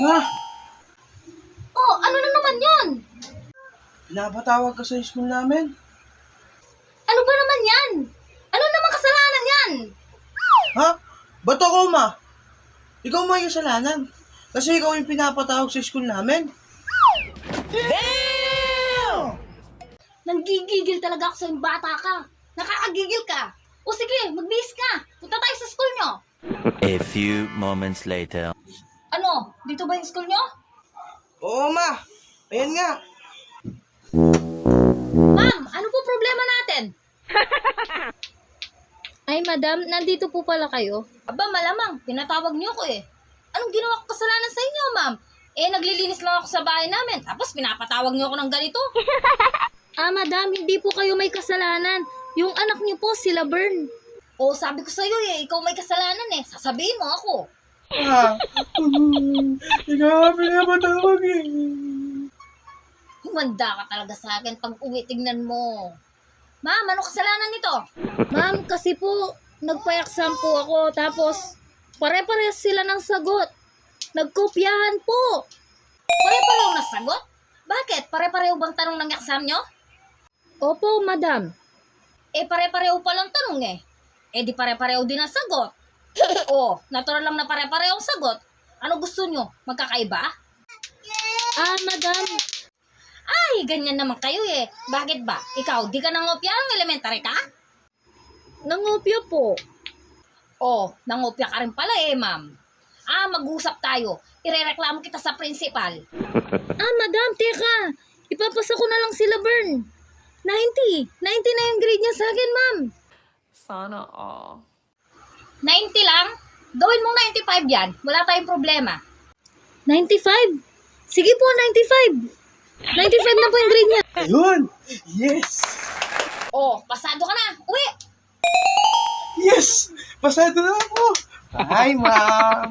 Ma, Oh, ano na naman yun? pinapatawag ka sa school namin. Ano ba naman yan? Ano naman kasalanan yan? Ha? Ba't ako, ma? Ikaw may kasalanan. Kasi ikaw yung pinapatawag sa school namin. Nanggigigil talaga ako sa yung bata ka. Nakakagigil ka. O sige, magbihis ka. Punta tayo sa school nyo. A few moments later. Ano? Dito ba yung school nyo? Oo, ma. Ayan nga. Ma'am, ano po problema natin? Ay, madam, nandito po pala kayo. Aba, malamang. Pinatawag niyo ko eh. Anong ginawa ko kasalanan sa inyo, ma'am? Eh, naglilinis lang ako sa bahay namin. Tapos pinapatawag niyo ako ng ganito. Madam, hindi po kayo may kasalanan. Yung anak niyo po, sila Bern. Oh, sabi ko sa'yo eh, ikaw may kasalanan eh. Sasabihin mo ako. Ah. Ikaw ang pinapatawag eh. Humanda ka talaga sa akin pag uwi, tignan mo. Ma'am, ano kasalanan nito? Ma'am, kasi po, nagpa-exam po ako, tapos pare-parehas sila ng sagot. Nagkopyahan po. Pare-pareho na sagot? Bakit? Pare-pareho bang tanong ng exam nyo? Opo, madam. Eh, pare-pareho palang tanong eh. Eh, di pare-pareho din ang sagot. Oh, natural lang na pare-pareho ang sagot. Ano gusto nyo? Magkakaiba? Madam. Ay, ganyan naman kayo eh. Bakit ba? Ikaw, di ka nangopya ng elementary ka? Nangopya po. Oh, nangopya ka rin pala eh, ma'am. Mag-usap tayo. Irereklamo kita sa principal. Madam, teka. Ipapasa ko na lang sila, Bern. 90. 90 na yung grade niya sa akin, ma'am. Sana all. 90 lang? Gawin mong 95 yan. Wala tayong problema. 95? Sige po, 95. 95 na po yung grade niya. Ayun. Yes. Oh, pasado ka na. Uwi. Yes. Pasado na ako. Bye, ma'am.